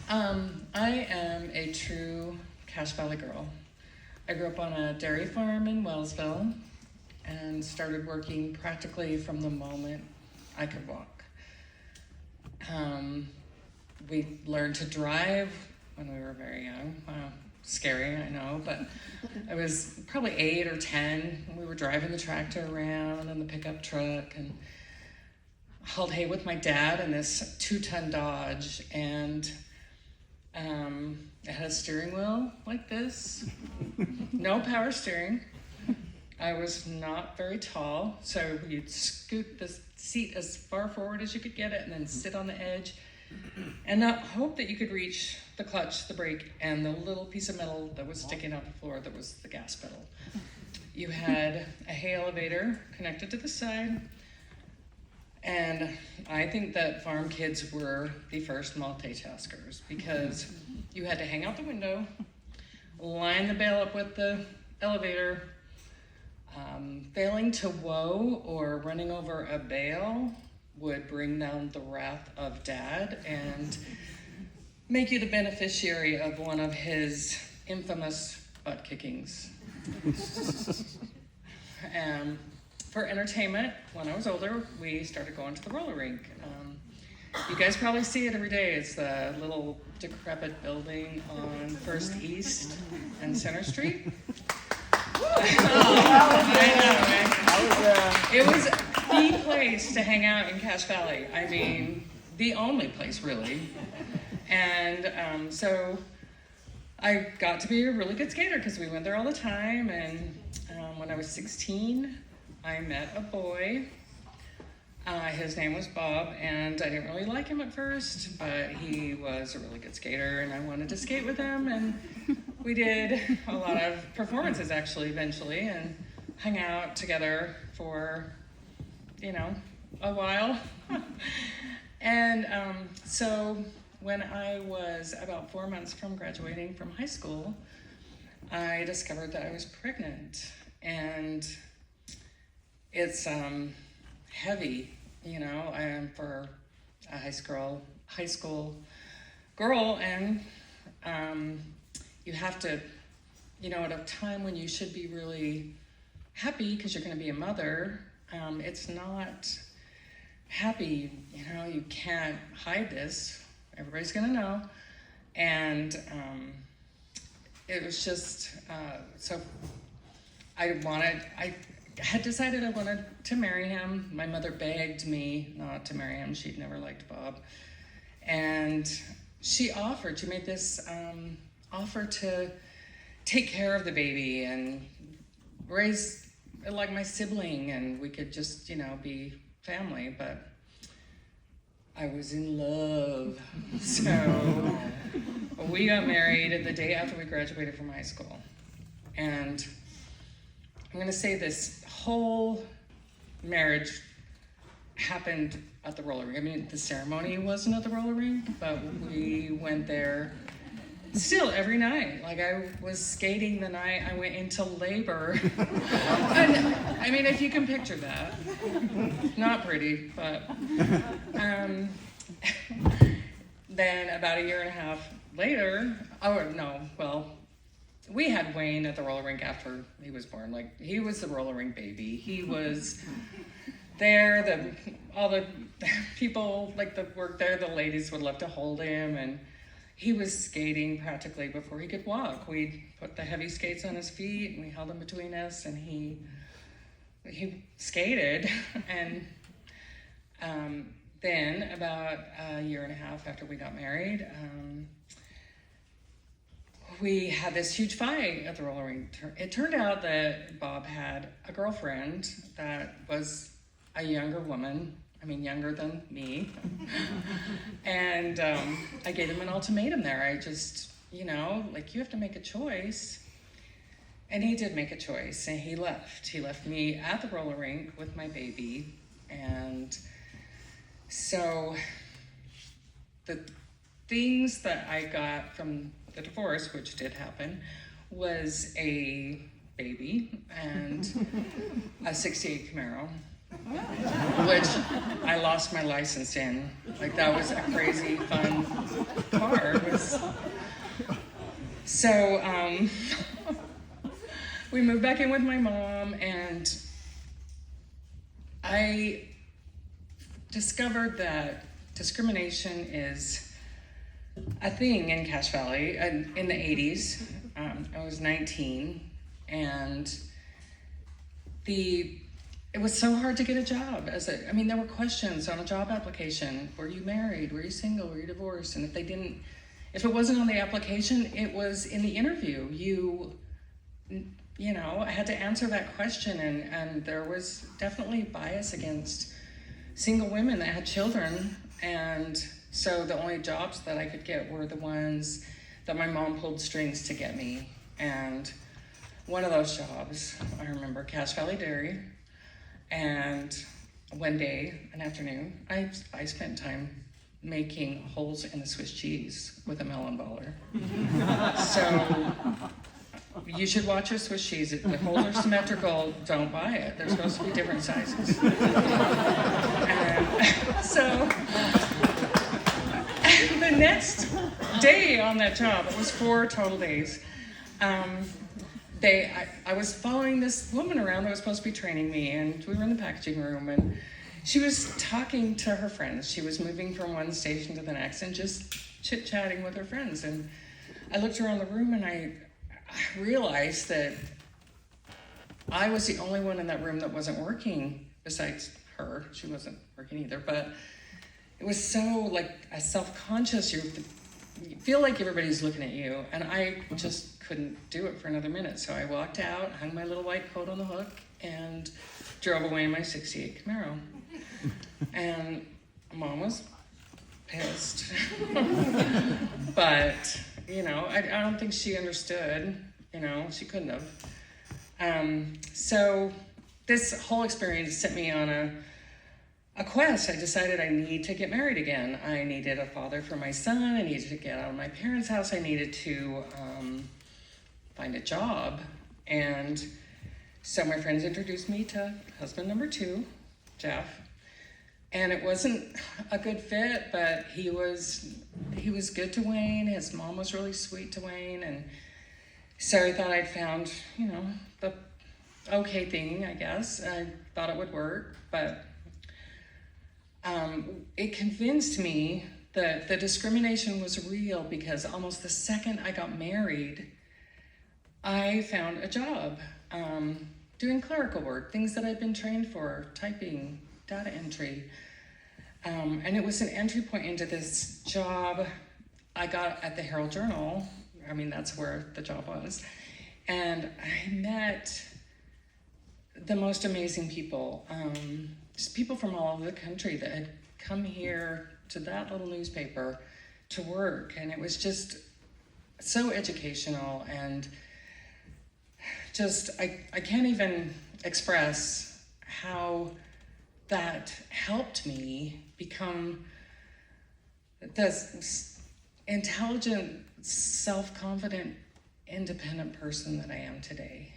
I am a true Cache Valley girl. I grew up on a dairy farm in Wellsville and started working practically from the moment I could walk. We learned to drive when we were very young. Wow, scary, I know, but I was probably 8 or 10. We were driving the tractor around and the pickup truck and hauled hay with my dad in this 2-ton Dodge, and it had a steering wheel like this, no power steering. I was not very tall, so you'd scoot the seat as far forward as you could get it and then sit on the edge and not hope that you could reach the clutch, the brake, and the little piece of metal that was sticking out the floor that was the gas pedal. You had a hay elevator connected to the side, and I think that farm kids were the first multitaskers because you had to hang out the window, line the bale up with the elevator. Failing to woe or running over a bale would bring down the wrath of Dad and make you the beneficiary of one of his infamous butt kickings. For entertainment, when I was older, we started going to the roller rink. You guys probably see it every day. It's the little decrepit building on First East and Center Street. It was the place to hang out in Cache Valley. I mean, the only place, really. And so I got to be a really good skater because we went there all the time. And when I was 16, I met a boy. His name was Bob, and I didn't really like him at first, but he was a really good skater, and I wanted to skate with him, and we did a lot of performances, actually, eventually, and hung out together for, a while. And so when I was about 4 months from graduating from high school, I discovered that I was pregnant, and it's heavy, for a high school girl, and you have to, at a time when you should be really happy because you're going to be a mother, it's not happy, you can't hide this, everybody's going to know, and it was just, so I had decided I wanted to marry him. My mother begged me not to marry him. She'd never liked Bob. And she made this offer to take care of the baby and raise it like my sibling, and we could just, be family. But I was in love. So we got married the day after we graduated from high school. And I'm going to say this whole marriage happened at the roller rink. I mean, the ceremony wasn't at the roller rink, but we went there still every night. Like, I was skating the night I went into labor. And, I mean, if you can picture that. Not pretty, but... then about a year and a half later, we had Wayne at the roller rink after he was born. Like, he was the roller rink baby. He was there. All the people that worked there, the ladies would love to hold him, and he was skating practically before he could walk. We'd put the heavy skates on his feet, and we held them between us, and he skated. And then about a year and a half after we got married, we had this huge fight at the roller rink. It turned out that Bob had a girlfriend that was a younger woman, younger than me. And I gave him an ultimatum there. I just, you have to make a choice. And he did make a choice, and he left. He left me at the roller rink with my baby. And so the things that I got from the divorce, which did happen, was a baby and a 68 Camaro, which I lost my license in. Like, that was a crazy fun car. It was So we moved back in with my mom, and I discovered that discrimination is a thing in Cache Valley in the 80s. I was 19, and it was so hard to get a job. There were questions on a job application. Were you married? Were you single? Were you divorced? And if it wasn't on the application, it was in the interview. I had to answer that question, and there was definitely bias against single women that had children, and so the only jobs that I could get were the ones that my mom pulled strings to get me. And one of those jobs, I remember Cache Valley Dairy, and one day, an afternoon, I spent time making holes in the Swiss cheese with a melon baller. So you should watch a Swiss cheese. If the holes are symmetrical, don't buy it. They're supposed to be different sizes. And so the next day on that job, it was 4 total days, I was following this woman around that was supposed to be training me, and we were in the packaging room, and she was talking to her friends. She was moving from one station to the next and just chit-chatting with her friends. And I looked around the room, and I realized that I was the only one in that room that wasn't working besides her. She wasn't working either, but it was so like a self-conscious, you feel like everybody's looking at you, and I just couldn't do it for another minute. So I walked out, hung my little white coat on the hook, and drove away in my 68 Camaro. And Mom was pissed. But, I don't think she understood, she couldn't have. So this whole experience set me on a quest. I decided I need to get married again. I needed a father for my son. I needed to get out of my parents' house. I needed to find a job. And so my friends introduced me to husband number 2, Jeff. And it wasn't a good fit, but he was good to Wayne. His mom was really sweet to Wayne. And so I thought I'd found, the okay thing, I guess. I thought it would work, but it convinced me that the discrimination was real, because almost the second I got married, I found a job doing clerical work, things that I'd been trained for, typing, data entry. And it was an entry point into this job I got at the Herald Journal. That's where the job was. And I met the most amazing people, just people from all over the country that had come here to that little newspaper to work. And it was just so educational, and just, I can't even express how that helped me become this intelligent, self-confident, independent person that I am today.